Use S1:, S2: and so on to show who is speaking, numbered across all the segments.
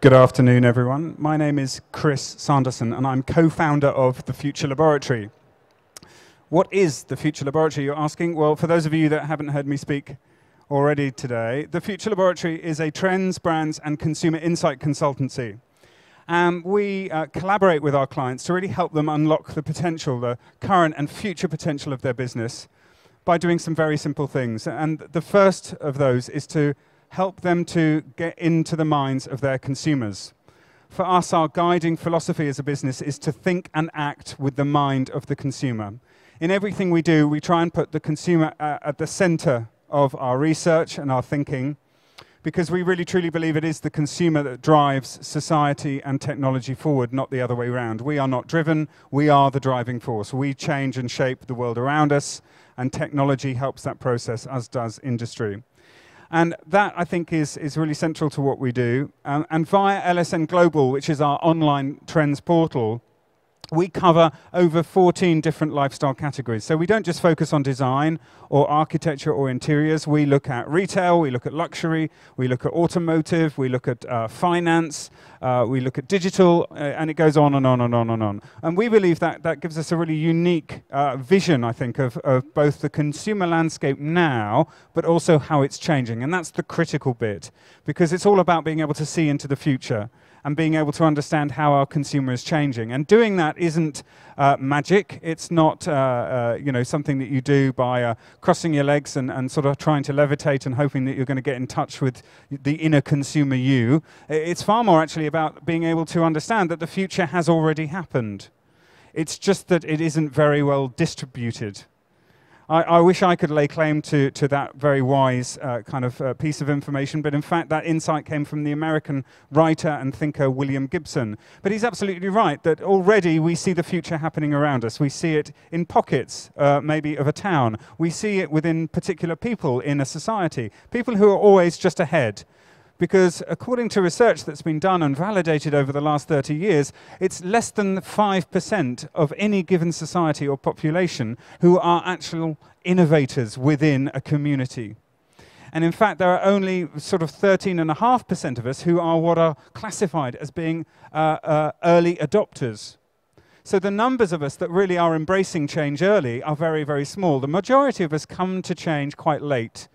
S1: Good afternoon, everyone. My name is Chris Sanderson, and I'm co-founder of the Future Laboratory. What is the Future Laboratory, you're asking? Well, for those of you that haven't heard me speak already today, the Future Laboratory is a trends, brands, and consumer insight consultancy. We collaborate with our clients to really help them unlock the potential, the current and future potential of their business by doing some very simple things. And the first of those is to help them to get into the minds of their consumers. For us, our guiding philosophy as a business is to think and act with the mind of the consumer. In everything we do, we try and put the consumer at the center of our research and our thinking, because we really truly believe it is the consumer that drives society and technology forward, not the other way around. We are not driven, we are the driving force. We change and shape the world around us, and technology helps that process, as does industry. And that, I think, is really central to what we do. And via LSN Global, which is our online trends portal, we cover over 14 different lifestyle categories. So we don't just focus on design or architecture or interiors. We look at retail, we look at luxury, we look at automotive, we look at finance, we look at digital, and it goes on and on and on and on. And we believe that that gives us a really unique vision, I think, of both the consumer landscape now, but also how it's changing. And that's the critical bit, because it's all about being able to see into the future and being able to understand how our consumer is changing. And doing that isn't magic. It's not something that you do by crossing your legs and sort of trying to levitate and hoping that you're going to get in touch with the inner consumer you. It's far more actually about being able to understand that the future has already happened. It's just that it isn't very well distributed. I wish I could lay claim to that very wise kind of piece of information, but in fact that insight came from the American writer and thinker William Gibson. But he's absolutely right that already we see the future happening around us. We see it in pockets, maybe of a town. We see it within particular people in a society, people who are always just ahead. Because according to research that's been done and validated over the last 30 years, it's less than 5% of any given society or population who are actual innovators within a community. And in fact, there are only sort of 13.5% of us who are what are classified as being early adopters. So the numbers of us that really are embracing change early are very, very small. The majority of us come to change quite late.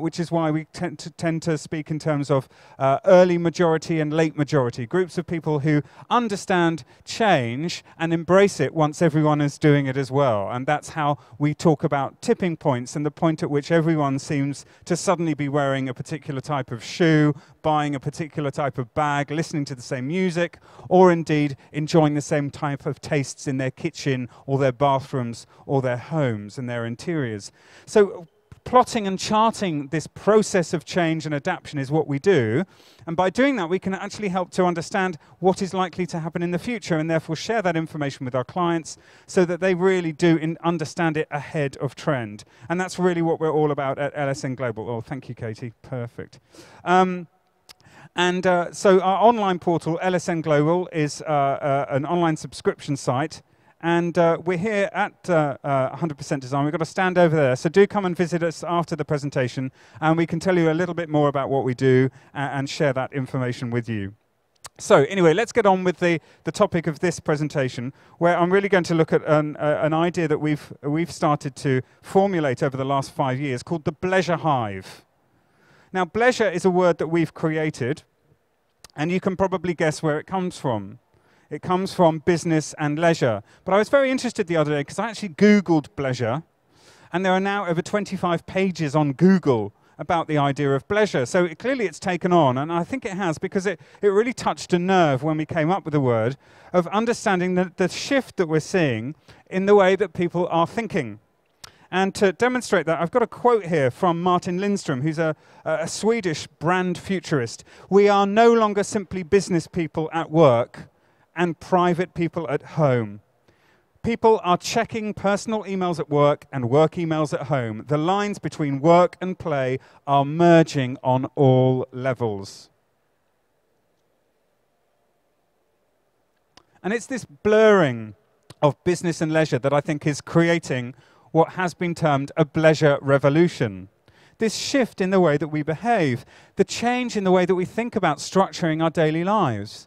S1: Which is why we tend to speak in terms of early majority and late majority, groups of people who understand change and embrace it once everyone is doing it as well. And that's how we talk about tipping points and the point at which everyone seems to suddenly be wearing a particular type of shoe, buying a particular type of bag, listening to the same music, or indeed enjoying the same type of tastes in their kitchen or their bathrooms or their homes and their interiors. So plotting and charting this process of change and adaptation is what we do. And by doing that, we can actually help to understand what is likely to happen in the future and therefore share that information with our clients so that they really do understand it ahead of trend. And that's really what we're all about at LSN Global. Oh, thank you, Katie. Perfect. So our online portal, LSN Global, is an online subscription site. And we're here at 100% Design. We've got a stand over there. So do come and visit us after the presentation, and we can tell you a little bit more about what we do and share that information with you. So anyway, let's get on with the topic of this presentation, where I'm really going to look at an idea that we've started to formulate over the last 5 years called the Bleisure Hive. Now, Bleisure is a word that we've created, and you can probably guess where it comes from. It comes from business and leisure. But I was very interested the other day because I actually Googled Bleisure, and there are now over 25 pages on Google about the idea of Bleisure. So clearly it's taken on, and I think it has, because it really touched a nerve when we came up with the word of understanding the shift that we're seeing in the way that people are thinking. And to demonstrate that, I've got a quote here from Martin Lindström, who's a Swedish brand futurist. "We are no longer simply business people at work and private people at home. People are checking personal emails at work and work emails at home. The lines between work and play are merging on all levels." And it's this blurring of business and leisure that I think is creating what has been termed a Bleisure revolution. this shift in the way that we behave, the change in the way that we think about structuring our daily lives.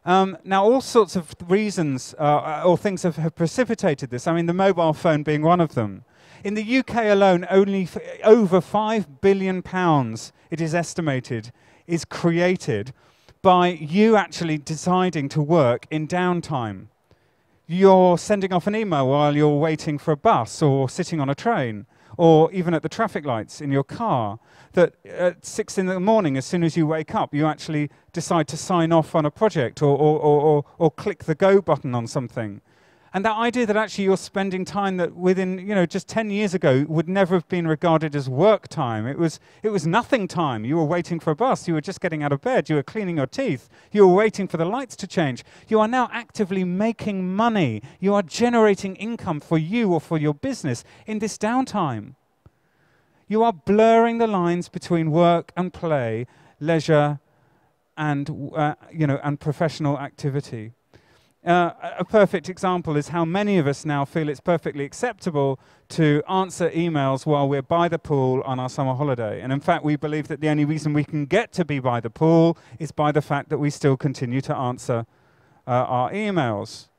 S1: Now, all sorts of reasons or things have precipitated this. I mean, the mobile phone being one of them. In the UK alone, only over £5 billion, it is estimated, is created by you actually deciding to work in downtime. You're sending off an email while you're waiting for a bus or sitting on a train, or even at the traffic lights in your car, that at 6 in the morning, as soon as you wake up, you actually decide to sign off on a project or click the go button on something. And that idea that actually you're spending time that within, just 10 years ago would never have been regarded as work time. It was nothing time. You were waiting for a bus. You were just getting out of bed. You were cleaning your teeth. You were waiting for the lights to change. You are now actively making money. You are generating income for you or for your business in this downtime. You are blurring the lines between work and play, leisure and, and professional activity. A perfect example is how many of us now feel it's perfectly acceptable to answer emails while we're by the pool on our summer holiday. And in fact, we believe that the only reason we can get to be by the pool is by the fact that we still continue to answer our emails.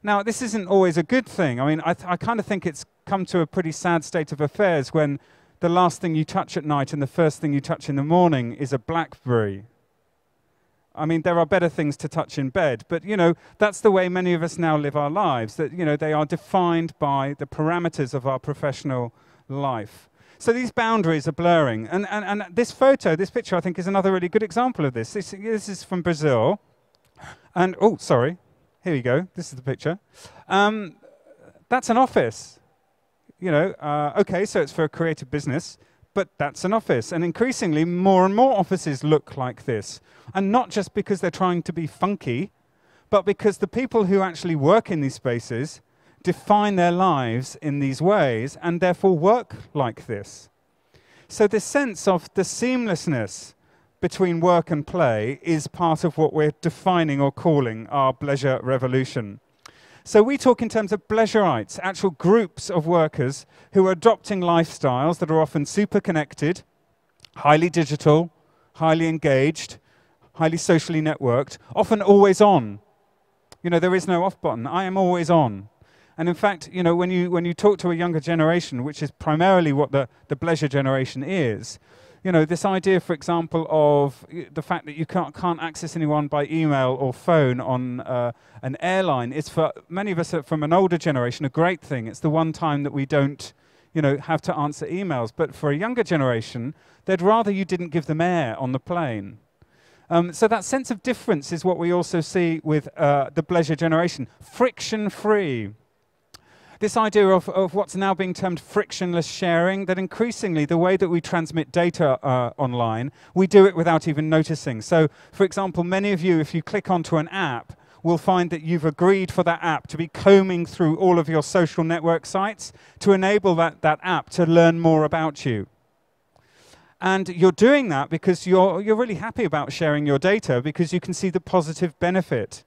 S1: Now, this isn't always a good thing. I mean, I kind of think it's come to a pretty sad state of affairs when the last thing you touch at night and the first thing you touch in the morning is a BlackBerry. I mean, there are better things to touch in bed, but, that's the way many of us now live our lives, that, they are defined by the parameters of our professional life. So these boundaries are blurring. And this picture, I think, is another really good example of this. This is from Brazil. And, oh, sorry. Here we go. This is the picture. That's an office. Okay, so it's for a creative business. But that's an office, and increasingly more and more offices look like this. And not just because they're trying to be funky, but because the people who actually work in these spaces define their lives in these ways and therefore work like this. So this sense of the seamlessness between work and play is part of what we're defining or calling our Bleisure revolution. So we talk in terms of Bleisurites, actual groups of workers who are adopting lifestyles that are often super connected, highly digital, highly engaged, highly socially networked, often always on. There is no off button. I am always on. And in fact, when you talk to a younger generation, which is primarily what the Bleisure generation is, this idea, for example, of the fact that you can't access anyone by email or phone on an airline is for many of us from an older generation a great thing. It's the one time that we don't, have to answer emails. But for a younger generation, they'd rather you didn't give them air on the plane. So that sense of difference is what we also see with the Bleisure generation. Friction-free. This idea of what's now being termed frictionless sharing, that increasingly the way that we transmit data online, we do it without even noticing. So, for example, many of you, if you click onto an app, will find that you've agreed for that app to be combing through all of your social network sites to enable that app to learn more about you. And you're doing that because you're really happy about sharing your data because you can see the positive benefit.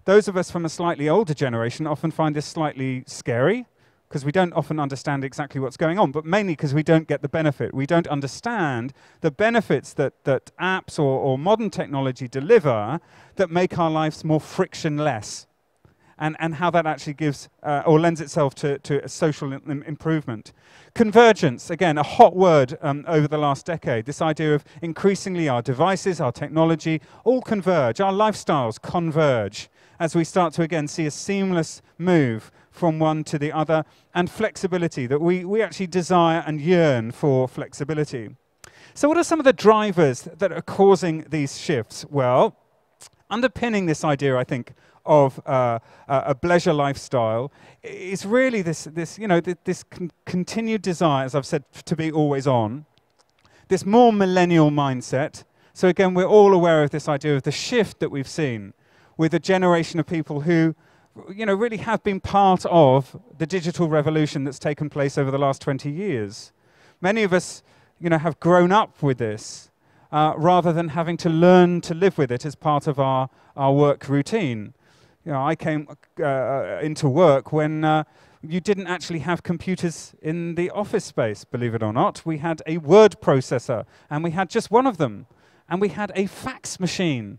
S1: Those of us from a slightly older generation often find this slightly scary because we don't often understand exactly what's going on, but mainly because we don't get the benefit. We don't understand the benefits that apps or modern technology deliver that make our lives more frictionless and how that actually gives or lends itself to a social improvement. Convergence, again, a hot word over the last decade. This idea of increasingly our devices, our technology, all converge. Our lifestyles converge as we start to, again, see a seamless move from one to the other, and flexibility, that we actually desire and yearn for flexibility. So what are some of the drivers that are causing these shifts? Well, underpinning this idea, I think, of a Bleisure lifestyle is really this continued desire, as I've said, to be always on, this more millennial mindset. So again, we're all aware of this idea of the shift that we've seen with a generation of people who, really have been part of the digital revolution that's taken place over the last 20 years. Many of us, have grown up with this rather than having to learn to live with it as part of our work routine. I came into work when You didn't actually have computers in the office space, believe it or not. We had a word processor, and we had just one of them. And we had a fax machine.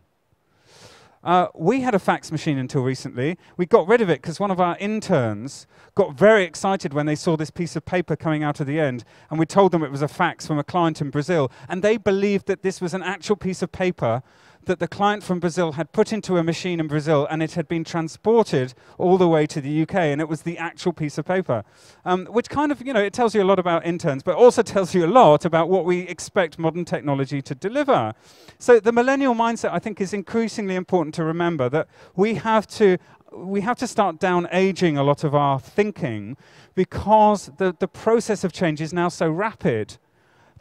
S1: We had a fax machine until recently. We got rid of it because one of our interns got very excited when they saw this piece of paper coming out of the end, and we told them it was a fax from a client in Brazil, and they believed that this was an actual piece of paper that the client from Brazil had put into a machine in Brazil, and it had been transported all the way to the UK, and it was the actual piece of paper. Which kind of, it tells you a lot about interns, but also tells you a lot about what we expect modern technology to deliver. So the millennial mindset, I think, is increasingly important to remember, that we have to start down-aging a lot of our thinking, because the process of change is now so rapid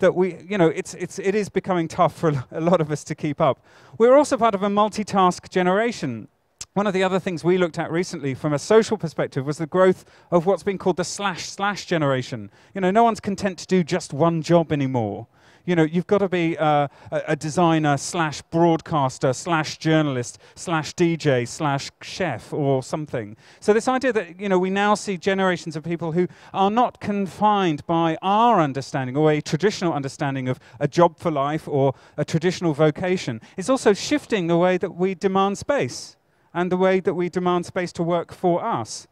S1: that it is becoming tough for a lot of us to keep up. We're also part of a multitask generation. One of the other things we looked at recently from a social perspective was the growth of what's been called the // generation. No one's content to do just one job anymore. You've got to be a designer / broadcaster / journalist / DJ / chef or something. So this idea that, we now see generations of people who are not confined by our understanding or a traditional understanding of a job for life or a traditional vocation. It's also shifting the way that we demand space and the way that we demand space to work for us.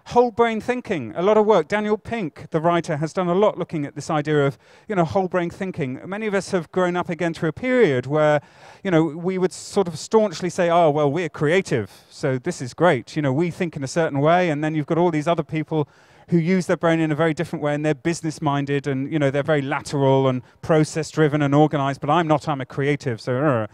S1: Whole brain thinking, a lot of work. Daniel Pink, the writer, has done a lot looking at this idea of, whole brain thinking. Many of us have grown up again through a period where, we would sort of staunchly say, oh, well, we're creative, so this is great. We think in a certain way, and then you've got all these other people who use their brain in a very different way, and they're business-minded, and, they're very lateral and process-driven and organized, but I'm not, I'm a creative, so...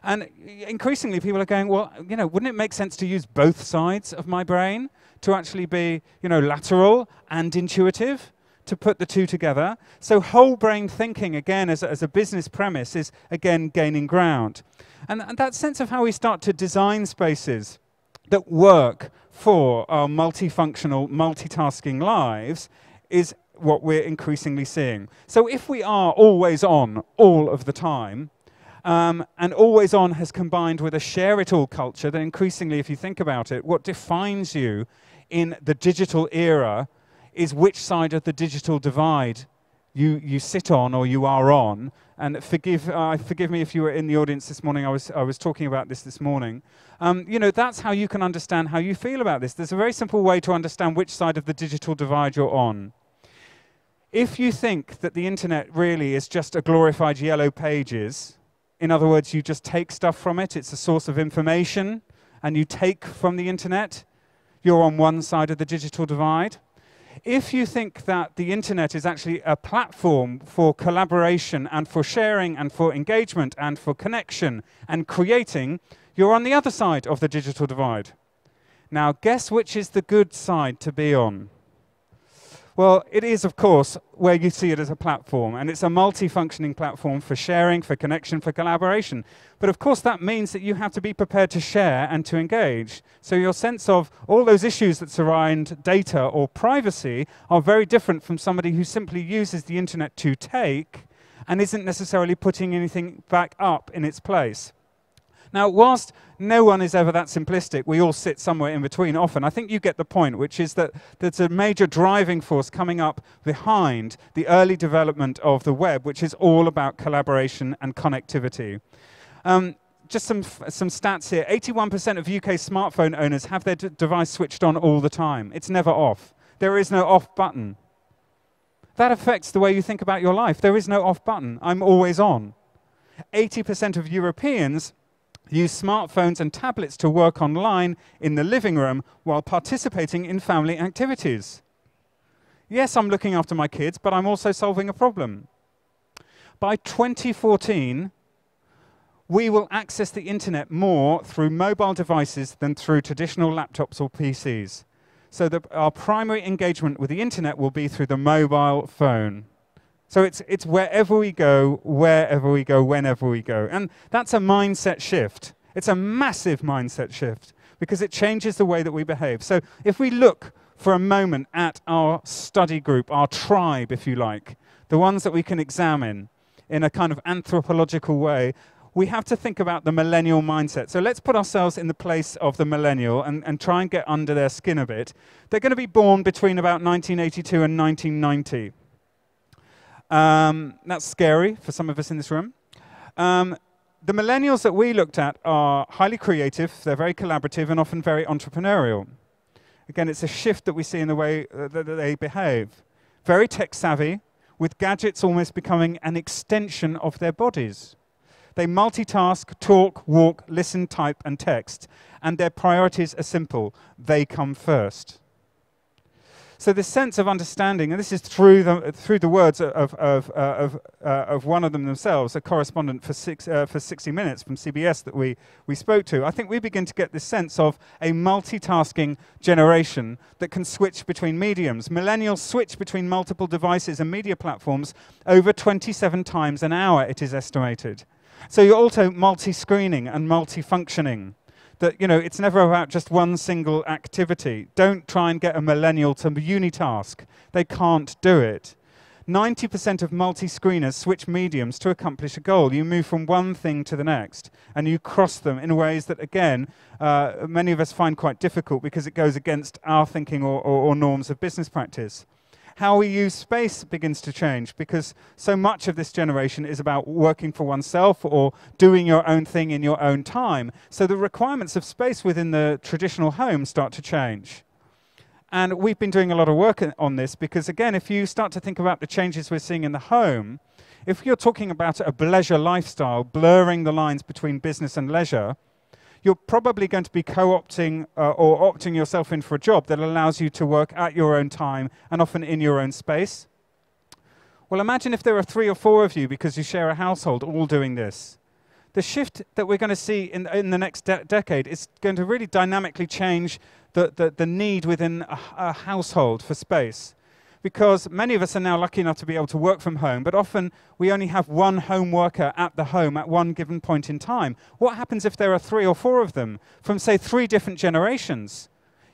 S1: And increasingly, people are going, well, wouldn't it make sense to use both sides of my brain to actually be, lateral and intuitive, to put the two together? So whole brain thinking, again, as a business premise, is, again, gaining ground. And that sense of how we start to design spaces that work for our multifunctional, multitasking lives is what we're increasingly seeing. So if we are always on all of the time, and always on has combined with a share-it-all culture, then increasingly, if you think about it, what defines you in the digital era is which side of the digital divide you sit on or you are on. And forgive me if you were in the audience this morning. I was talking about this morning. That's how you can understand how you feel about this. There's a very simple way to understand which side of the digital divide you're on. If you think that the internet really is just a glorified yellow pages, in other words, you just take stuff from it, it's a source of information, and you take from the internet, you're on one side of the digital divide. If you think that the internet is actually a platform for collaboration and for sharing and for engagement and for connection and creating, you're on the other side of the digital divide. Now, guess which is the good side to be on? Well, it is, of course, where you see it as a platform, and it's a multi-functioning platform for sharing, for connection, for collaboration. But of course, that means that you have to be prepared to share and to engage. So your sense of all those issues that surround data or privacy are very different from somebody who simply uses the internet to take and isn't necessarily putting anything back up in its place. Now, whilst no one is ever that simplistic, we all sit somewhere in between often. I think you get the point, which is that there's a major driving force coming up behind the early development of the web, which is all about collaboration and connectivity. Just some stats here. 81% of UK smartphone owners have their device switched on all the time. It's never off. There is no off button. That affects the way you think about your life. There is no off button. I'm always on. 80% of Europeans use smartphones and tablets to work online in the living room while participating in family activities. Yes, I'm looking after my kids, but I'm also solving a problem. By 2014, we will access the internet more through mobile devices than through traditional laptops or PCs. So our primary engagement with the internet will be through the mobile phone. So it's wherever we go, whenever we go. And that's a mindset shift. It's a massive mindset shift because it changes the way that we behave. So if we look for a moment at our study group, our tribe, if you like, the ones that we can examine in a kind of anthropological way, we have to think about the millennial mindset. So let's put ourselves in the place of the millennial and try and get under their skin a bit. They're going to be born between about 1982 and 1990. That's scary for some of us in this room. The millennials that we looked at are highly creative, they're very collaborative, and often very entrepreneurial. Again, it's a shift that we see in the way that they behave. Very tech-savvy, with gadgets almost becoming an extension of their bodies. They multitask, talk, walk, listen, type, and text, and their priorities are simple. They come first. So this sense of understanding, and this is through the words of one of them themselves, a correspondent for 60 Minutes from CBS that we spoke to, I think we begin to get this sense of a multitasking generation that can switch between mediums. Millennials switch between multiple devices and media platforms over 27 times an hour, it is estimated. So you're also multi-screening and multi-functioning. That, you know, it's never about just one single activity. Don't try and get a millennial to unitask. They can't do it. 90% of multi-screeners switch mediums to accomplish a goal. You move from one thing to the next, and you cross them in ways that, again, many of us find quite difficult because it goes against our thinking or norms of business practice. How we use space begins to change because so much of this generation is about working for oneself or doing your own thing in your own time. So the requirements of space within the traditional home start to change. And we've been doing a lot of work on this because, again, if you start to think about the changes we're seeing in the home, if you're talking about a bleisure lifestyle, blurring the lines between business and leisure, you're probably going to be co-opting or opting yourself in for a job that allows you to work at your own time and often in your own space. Well, imagine if there are 3 or 4 of you because you share a household all doing this. The shift that we're going to see in the next decade is going to really dynamically change the need within a household for space. Because many of us are now lucky enough to be able to work from home, but often we only have one home worker at the home at one given point in time. What happens if there are 3 or 4 of them from, say, 3 different generations?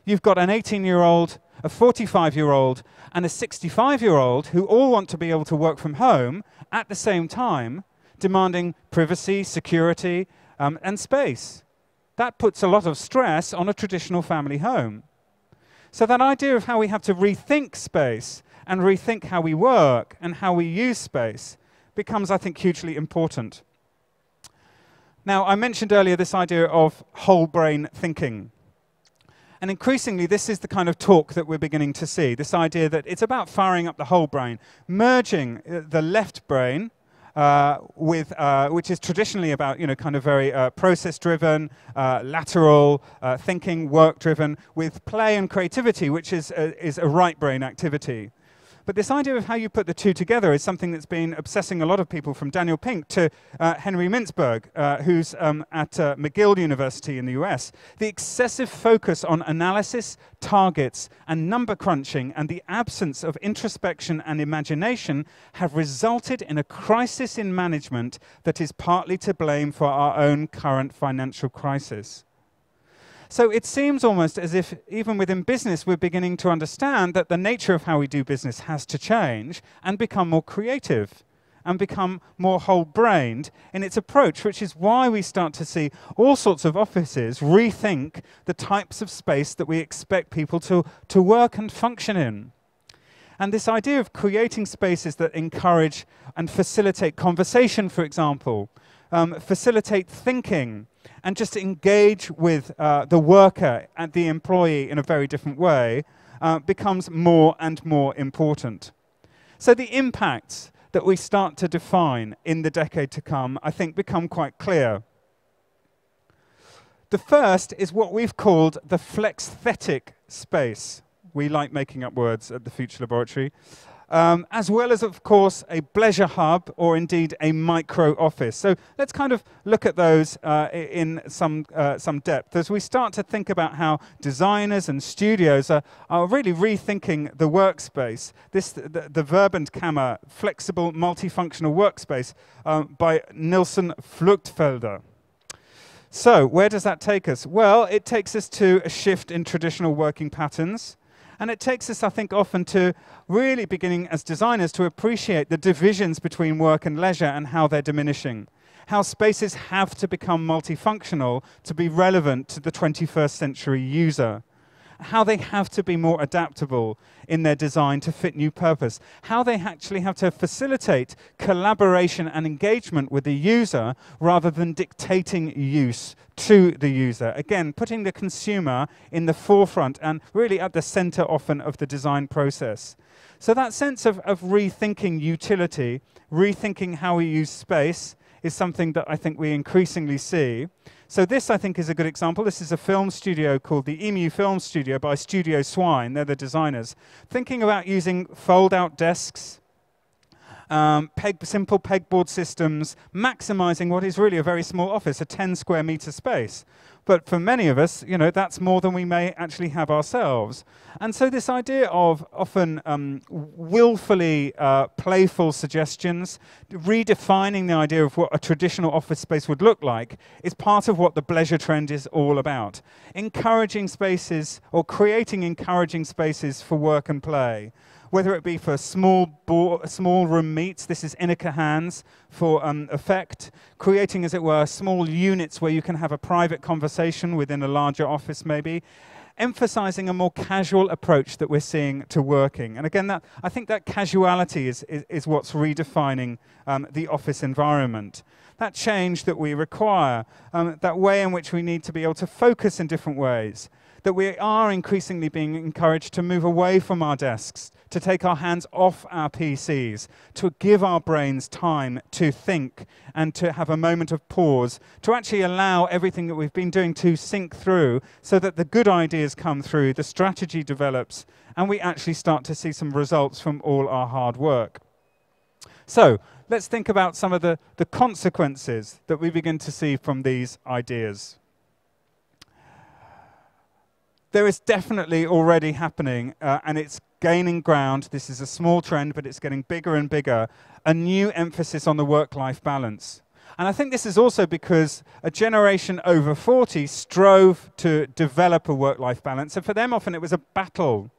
S1: You've got an 18-year-old, a 45-year-old, and a 65-year-old who all want to be able to work from home at the same time, demanding privacy, security, and space. That puts a lot of stress on a traditional family home. So that idea of how we have to rethink space and rethink how we work and how we use space becomes, I think, hugely important. Now, I mentioned earlier this idea of whole brain thinking. And increasingly, this is the kind of talk that we're beginning to see, this idea that it's about firing up the whole brain, merging the left brain which is traditionally about, you know, kind of very process-driven, lateral thinking, work-driven, with play and creativity, which is a right brain activity. But this idea of how you put the two together is something that's been obsessing a lot of people, from Daniel Pink to Henry Mintzberg, who's at McGill University in the US. The excessive focus on analysis, targets, and number crunching, and the absence of introspection and imagination have resulted in a crisis in management that is partly to blame for our own current financial crisis. So it seems almost as if, even within business, we're beginning to understand that the nature of how we do business has to change and become more creative and become more whole-brained in its approach, which is why we start to see all sorts of offices rethink the types of space that we expect people to work and function in. And this idea of creating spaces that encourage and facilitate conversation, for example, facilitate thinking, and just engage with the worker and the employee in a very different way becomes more and more important. So the impacts that we start to define in the decade to come, I think, become quite clear. The first is what we've called the flexthetic space. We like making up words at the Future Laboratory. As well as, of course, a Bleisure hub or indeed a micro office. So let's kind of look at those in some depth as we start to think about how designers and studios are really rethinking the workspace. The Verbandkammer flexible multifunctional workspace by Nilsen Fluchtfelder. So where does that take us? Well, it takes us to a shift in traditional working patterns. And it takes us, I think, often to really beginning as designers to appreciate the divisions between work and leisure and how they're diminishing. how spaces have to become multifunctional to be relevant to the 21st century user, how they have to be more adaptable in their design to fit new purpose, how they actually have to facilitate collaboration and engagement with the user rather than dictating use to the user. Again, putting the consumer in the forefront and really at the center often of the design process. So that sense of rethinking utility, rethinking how we use space, is something that I think we increasingly see. So this, I think, is a good example. This is a film studio called the Emu Film Studio by Studio Swine. They're the designers. Thinking about using fold-out desks, simple pegboard systems, maximizing what is really a very small office, a 10 square meter space. But for many of us, you know, that's more than we may actually have ourselves. And so this idea of often willfully playful suggestions, redefining the idea of what a traditional office space would look like, is part of what the Bleisure trend is all about. Encouraging spaces, or creating encouraging spaces for work and play. Whether it be for small room meets, this is Innica hands for effect, creating, as it were, small units where you can have a private conversation within a larger office maybe, emphasizing a more casual approach that we're seeing to working. And again, I think that casuality is what's redefining the office environment. That change that we require, that way in which we need to be able to focus in different ways, that we are increasingly being encouraged to move away from our desks, to take our hands off our PCs, to give our brains time to think and to have a moment of pause, to actually allow everything that we've been doing to sink through so that the good ideas come through, the strategy develops, and we actually start to see some results from all our hard work. So let's think about some of the consequences that we begin to see from these ideas. There is definitely already happening, and it's gaining ground. This is a small trend, but it's getting bigger and bigger, a new emphasis on the work-life balance. And I think this is also because a generation over 40 strove to develop a work-life balance, and for them often it was a battle.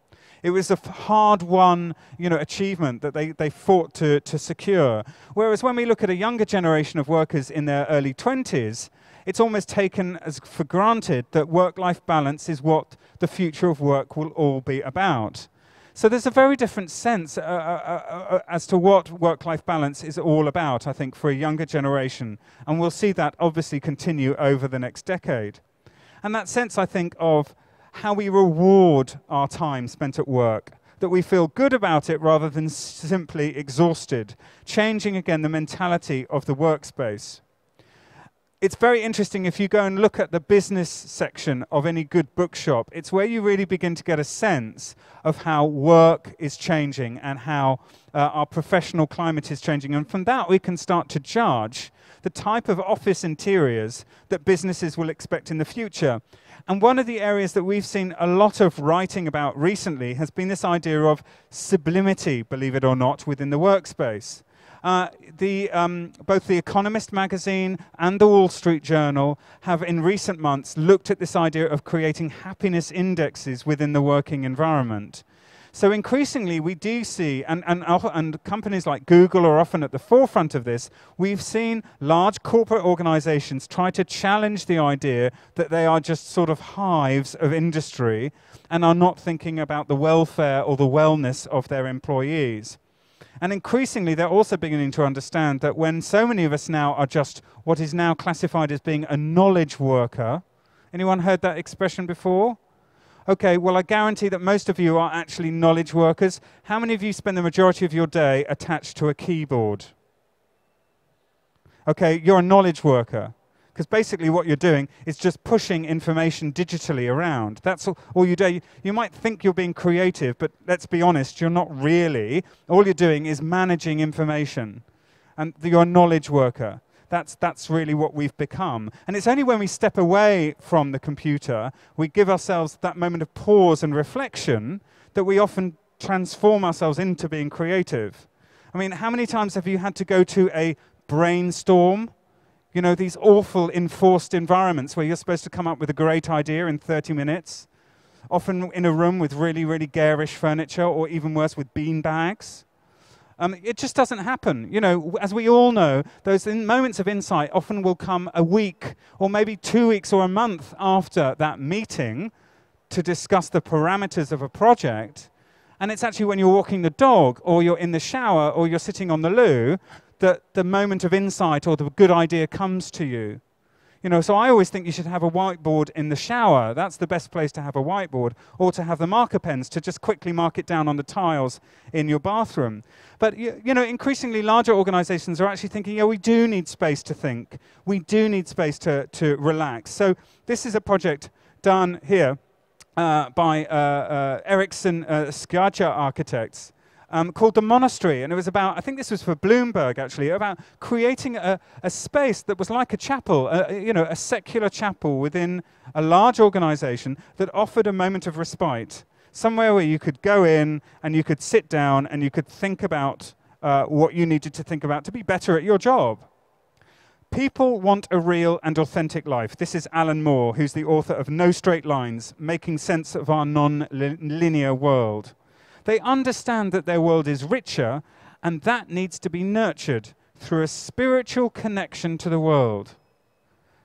S1: It was a hard-won, achievement that they fought to secure. Whereas when we look at a younger generation of workers in their early 20s, it's almost taken as for granted that work-life balance is what the future of work will all be about. So there's a very different sense as to what work-life balance is all about, I think, for a younger generation. And we'll see that obviously continue over the next decade. And that sense, I think, of how we reward our time spent at work, that we feel good about it rather than simply exhausted, changing again the mentality of the workspace. It's very interesting if you go and look at the business section of any good bookshop. It's where you really begin to get a sense of how work is changing and how our professional climate is changing. And from that, we can start to judge the type of office interiors that businesses will expect in the future. And one of the areas that we've seen a lot of writing about recently has been this idea of sublimity, believe it or not, within the workspace. Both The Economist magazine and the Wall Street Journal have in recent months looked at this idea of creating happiness indexes within the working environment. So increasingly we do see, and companies like Google are often at the forefront of this, we've seen large corporate organizations try to challenge the idea that they are just sort of hives of industry and are not thinking about the welfare or the wellness of their employees. And increasingly, they're also beginning to understand that when so many of us now are just what is now classified as being a knowledge worker. Anyone heard that expression before? Okay, well, I guarantee that most of you are actually knowledge workers. How many of you spend the majority of your day attached to a keyboard? Okay, you're a knowledge worker. Because basically what you're doing is just pushing information digitally around. That's all you do. You might think you're being creative, but let's be honest, you're not really. All you're doing is managing information. And you're a knowledge worker. That's really what we've become. And it's only when we step away from the computer, we give ourselves that moment of pause and reflection, that we often transform ourselves into being creative. I mean, how many times have you had to go to a brainstorm? You know, these awful enforced environments where you're supposed to come up with a great idea in 30 minutes, often in a room with really, really garish furniture, or even worse, with bean bags. It just doesn't happen. You know, as we all know, those moments of insight often will come a week or maybe 2 weeks or a month after that meeting to discuss the parameters of a project. And it's actually when you're walking the dog or you're in the shower or you're sitting on the loo that the moment of insight or the good idea comes to you. You know, so I always think you should have a whiteboard in the shower. That's the best place to have a whiteboard, or to have the marker pens to just quickly mark it down on the tiles in your bathroom. But, you know, increasingly larger organizations are actually thinking, yeah, we do need space to think. We do need space to relax. So this is a project done here by Ericsson Skadja Architects, called the Monastery, and it was about, I think this was for Bloomberg actually, about creating a space that was like a chapel, you know, a secular chapel within a large organization that offered a moment of respite, somewhere where you could go in and you could sit down and you could think about what you needed to think about to be better at your job. People want a real and authentic life. This is Alan Moore, who's the author of No Straight Lines, Making Sense of Our Non-Linear World. They understand that their world is richer, and that needs to be nurtured through a spiritual connection to the world.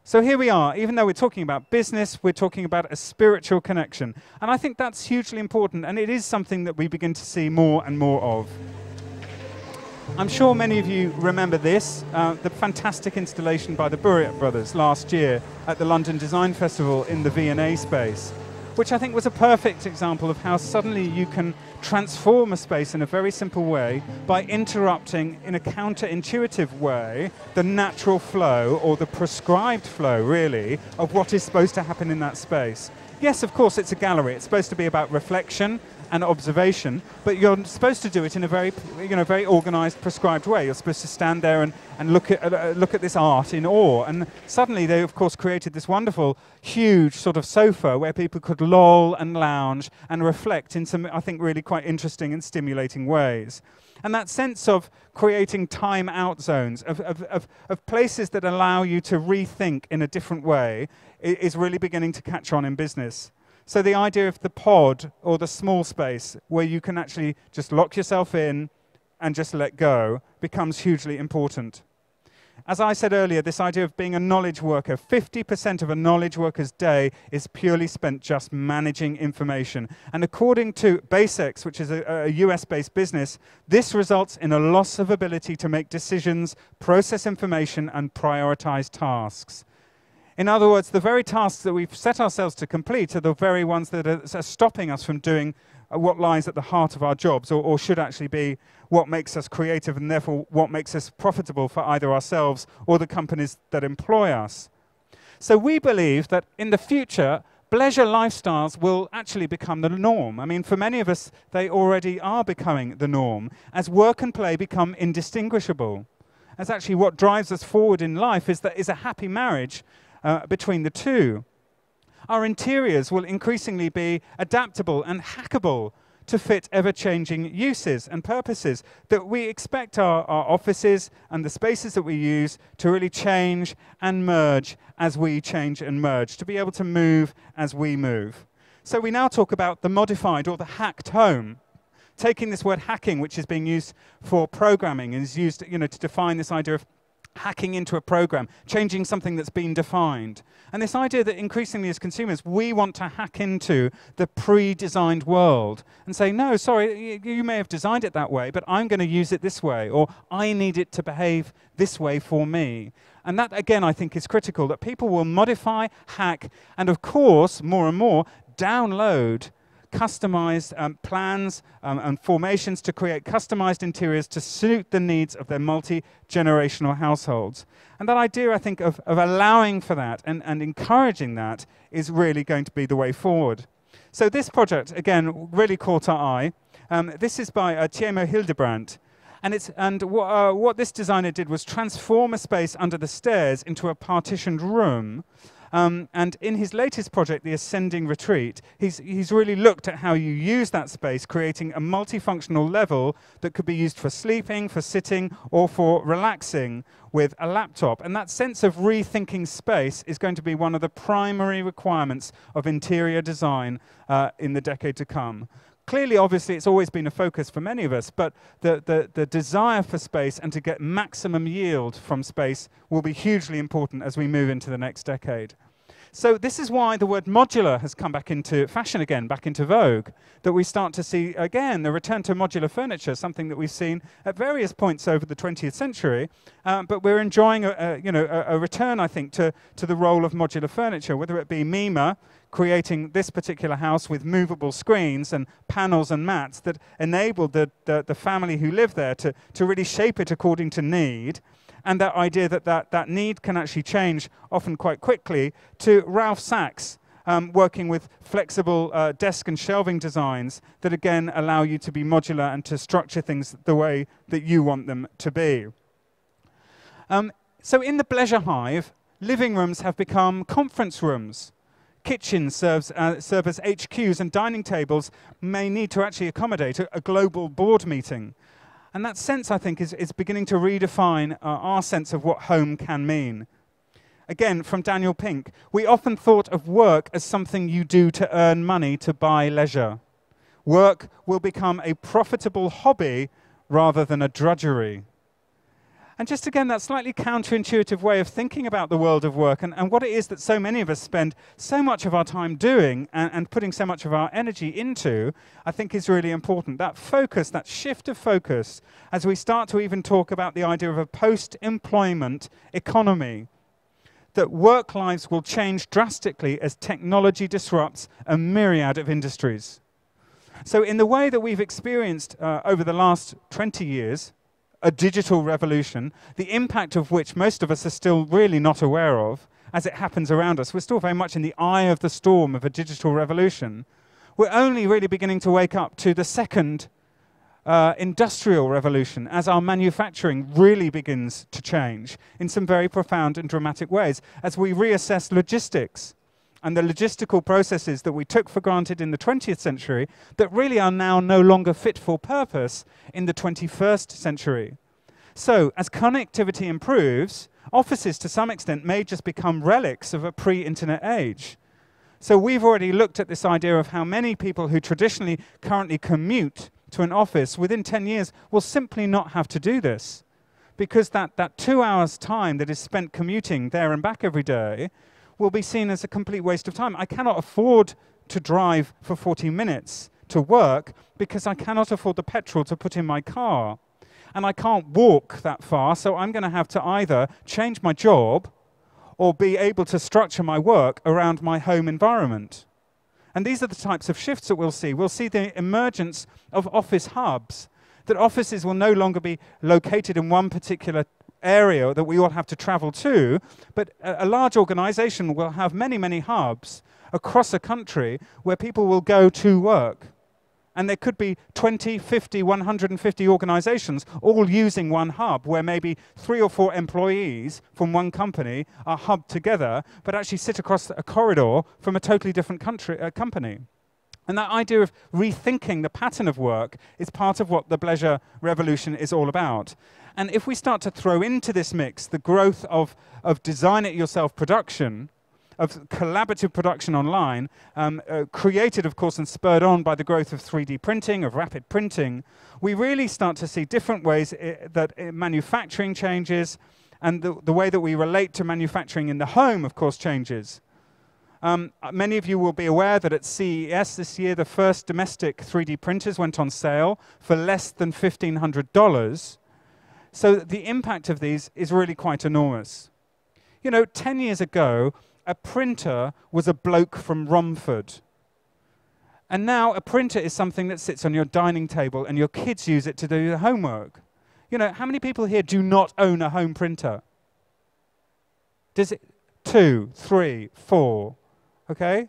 S1: So here we are. Even though we're talking about business, we're talking about a spiritual connection. And I think that's hugely important, and it is something that we begin to see more and more of. I'm sure many of you remember this, the fantastic installation by the Brewery of Brothers last year at the London Design Festival in the V&A space, which I think was a perfect example of how suddenly you can transform a space in a very simple way by interrupting in a counterintuitive way the natural flow, or the prescribed flow really, of what is supposed to happen in that space. Yes, of course, it's a gallery. It's supposed to be about reflection and observation, but you're supposed to do it in a very, you know, very organized, prescribed way. You're supposed to stand there and look at this art in awe. And suddenly they, of course, created this wonderful, huge sort of sofa where people could loll and lounge and reflect in some, I think, really quite interesting and stimulating ways. And that sense of creating time-out zones, of places that allow you to rethink in a different way, is really beginning to catch on in business. So the idea of the pod, or the small space, where you can actually just lock yourself in and just let go, becomes hugely important. As I said earlier, this idea of being a knowledge worker, 50% of a knowledge worker's day is purely spent just managing information. And according to BaseX, which is a US-based business, this results in a loss of ability to make decisions, process information, and prioritize tasks. In other words, the very tasks that we've set ourselves to complete are the very ones that are stopping us from doing what lies at the heart of our jobs, or should actually be what makes us creative and therefore what makes us profitable for either ourselves or the companies that employ us. So we believe that in the future, pleasure lifestyles will actually become the norm. I mean, for many of us, they already are becoming the norm, as work and play become indistinguishable. As actually what drives us forward in life is a happy marriage between the two. Our interiors will increasingly be adaptable and hackable to fit ever-changing uses and purposes, that we expect our offices and the spaces that we use to really change and merge as we change and merge, to be able to move as we move. So we now talk about the modified or the hacked home, taking this word hacking, which is being used for programming, and is used, you know, to define this idea of hacking into a program, changing something that's been defined. And this idea that increasingly as consumers, we want to hack into the pre-designed world and say, no, sorry, you may have designed it that way, but I'm going to use it this way, or I need it to behave this way for me. And that, again, I think is critical, that people will modify, hack, and of course, more and more, download customized plans and formations to create customized interiors to suit the needs of their multi-generational households. And that idea, I think, of allowing for that and encouraging that is really going to be the way forward. So this project, again, really caught our eye. This is by Timo Hildebrandt. And what this designer did was transform a space under the stairs into a partitioned room. And in his latest project, The Ascending Retreat, he's really looked at how you use that space, creating a multifunctional level that could be used for sleeping, for sitting, or for relaxing with a laptop. And that sense of rethinking space is going to be one of the primary requirements of interior design in the decade to come. clearly, obviously, it's always been a focus for many of us, but the desire for space and to get maximum yield from space will be hugely important as we move into the next decade. So this is why the word modular has come back into fashion again, back into vogue, that we start to see, again, the return to modular furniture, something that we've seen at various points over the 20th century, but we're enjoying a return, I think, to the role of modular furniture, whether it be Mima, creating this particular house with movable screens and panels and mats that enabled the family who live there to really shape it according to need, and that idea that need can actually change often quite quickly, to Ralph Sachs working with flexible desk and shelving designs that again allow you to be modular and to structure things the way that you want them to be. So in the Pleasure Hive, living rooms have become conference rooms. Kitchens serve as HQs, and dining tables may need to actually accommodate a global board meeting. And that sense, I think, is beginning to redefine our sense of what home can mean. Again, from Daniel Pink, we often thought of work as something you do to earn money to buy leisure. Work will become a profitable hobby rather than a drudgery. And just again, that slightly counterintuitive way of thinking about the world of work and what it is that so many of us spend so much of our time doing and putting so much of our energy into, I think is really important. That focus, that shift of focus, as we start to even talk about the idea of a post-employment economy, that work lives will change drastically as technology disrupts a myriad of industries. So in the way that we've experienced over the last 20 years, a digital revolution, the impact of which most of us are still really not aware of as it happens around us. We're still very much in the eye of the storm of a digital revolution. We're only really beginning to wake up to the second industrial revolution as our manufacturing really begins to change in some very profound and dramatic ways, as we reassess logistics and the logistical processes that we took for granted in the 20th century that really are now no longer fit for purpose in the 21st century. So, as connectivity improves, offices to some extent may just become relics of a pre-internet age. So we've already looked at this idea of how many people who traditionally currently commute to an office within 10 years will simply not have to do this, because that 2 hours time that is spent commuting there and back every day will be seen as a complete waste of time. I cannot afford to drive for 40 minutes to work because I cannot afford the petrol to put in my car. And I can't walk that far, so I'm going to have to either change my job or be able to structure my work around my home environment. And these are the types of shifts that we'll see. We'll see the emergence of office hubs, that offices will no longer be located in one particular area that we all have to travel to, but a large organization will have many, many hubs across a country where people will go to work. And there could be 20, 50, 150 organizations all using one hub where maybe 3 or 4 employees from one company are hubbed together, but actually sit across a corridor from a totally different company. And that idea of rethinking the pattern of work is part of what the Bleisure revolution is all about. And if we start to throw into this mix the growth of design-it-yourself production, of collaborative production online, created, of course, and spurred on by the growth of 3D printing, of rapid printing, we really start to see different ways that manufacturing changes, and the way that we relate to manufacturing in the home, of course, changes. Many of you will be aware that at CES this year, the first domestic 3D printers went on sale for less than $1,500. So the impact of these is really quite enormous. You know, 10 years ago, a printer was a bloke from Romford. And now a printer is something that sits on your dining table and your kids use it to do their homework. You know, how many people here do not own a home printer? Does it? 2, 3, 4, okay?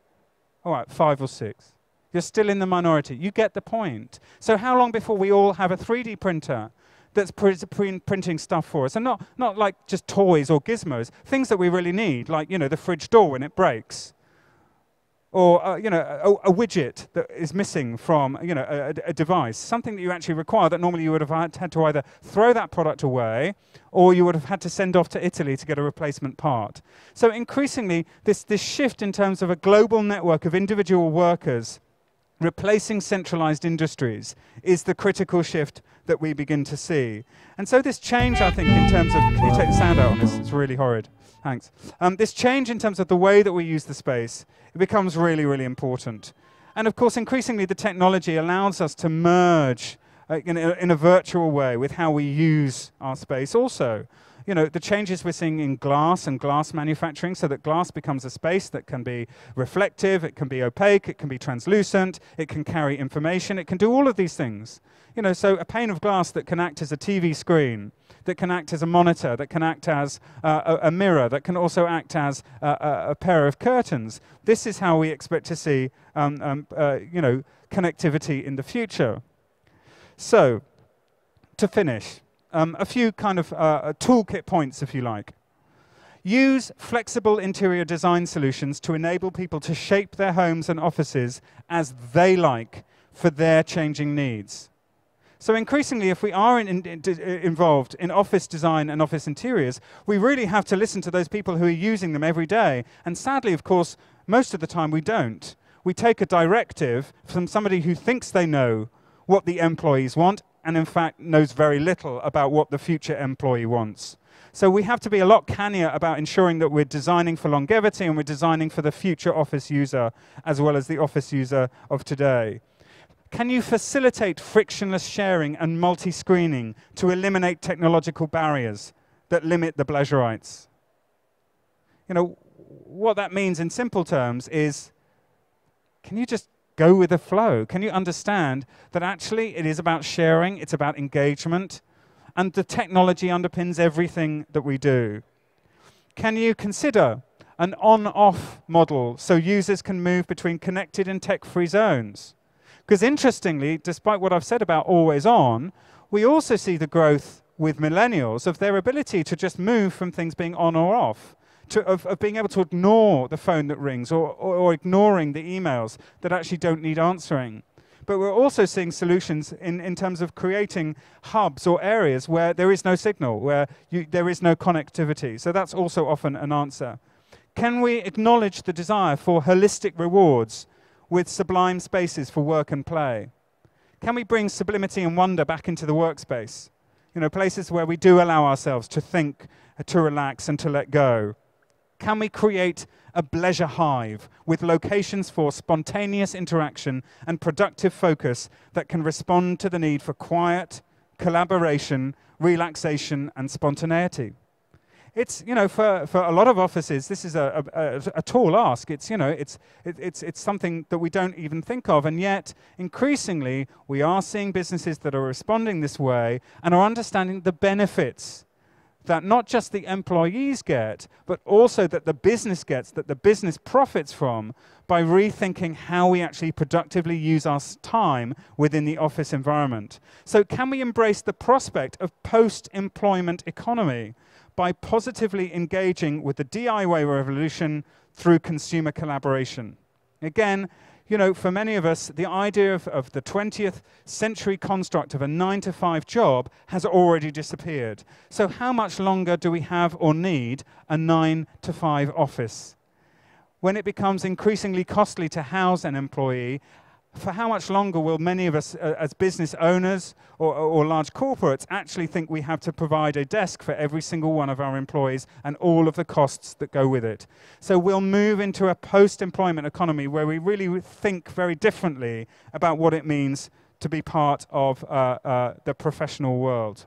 S1: All right, 5 or 6. You're still in the minority. You get the point. So how long before we all have a 3D printer that's printing stuff for us? And not like just toys or gizmos, things that we really need, like, you know, the fridge door when it breaks. Or, you know, a widget that is missing from, you know, a device, something that you actually require that normally you would have had to either throw that product away or you would have had to send off to Italy to get a replacement part. So increasingly, this shift in terms of a global network of individual workers replacing centralized industries is the critical shift that we begin to see. And so this change, I think, in terms of, can you take the sound out on this? It's really horrid. Thanks. This change in terms of the way that we use the space, it becomes really, really important. And of course, increasingly, the technology allows us to merge in a virtual way with how we use our space also. You know, the changes we're seeing in glass and glass manufacturing, so that glass becomes a space that can be reflective, it can be opaque, it can be translucent, it can carry information, it can do all of these things. You know, so a pane of glass that can act as a TV screen, that can act as a monitor, that can act as a mirror, that can also act as a pair of curtains. This is how we expect to see, you know, connectivity in the future. So, to finish, a few kind of toolkit points, if you like. Use flexible interior design solutions to enable people to shape their homes and offices as they like for their changing needs. So increasingly, if we are involved in office design and office interiors, we really have to listen to those people who are using them every day. And sadly, of course, most of the time we don't. We take a directive from somebody who thinks they know what the employees want, and in fact knows very little about what the future employee wants. So we have to be a lot cannier about ensuring that we're designing for longevity and we're designing for the future office user as well as the office user of today. Can you facilitate frictionless sharing and multi-screening to eliminate technological barriers that limit the Bleisurites? You know, what that means in simple terms is, can you just go with the flow? Can you understand that actually it is about sharing, it's about engagement, and the technology underpins everything that we do? Can you consider an on-off model so users can move between connected and tech-free zones? Because interestingly, despite what I've said about always on, we also see the growth with millennials of their ability to just move from things being on or off, of being able to ignore the phone that rings or ignoring the emails that actually don't need answering. But we're also seeing solutions in terms of creating hubs or areas where there is no signal, where there is no connectivity. So that's also often an answer. Can we acknowledge the desire for holistic rewards with sublime spaces for work and play? Can we bring sublimity and wonder back into the workspace? You know, places where we do allow ourselves to think, to relax, and to let go. Can we create a Pleasure Hive with locations for spontaneous interaction and productive focus that can respond to the need for quiet, collaboration, relaxation, and spontaneity? It's, you know, for a lot of offices, this is a tall ask. It's, you know, it's something that we don't even think of, and yet increasingly we are seeing businesses that are responding this way and are understanding the benefits that not just the employees get, but also that the business gets, that the business profits from, by rethinking how we actually productively use our time within the office environment. So can we embrace the prospect of post-employment economy by positively engaging with the DIY revolution through consumer collaboration? Again, you know, for many of us, the idea of the 20th century construct of a 9-to-5 job has already disappeared. So how much longer do we have or need a 9-to-5 office? When it becomes increasingly costly to house an employee, for how much longer will many of us as business owners or large corporates actually think we have to provide a desk for every single one of our employees and all of the costs that go with it? So we'll move into a post-employment economy where we really think very differently about what it means to be part of the professional world.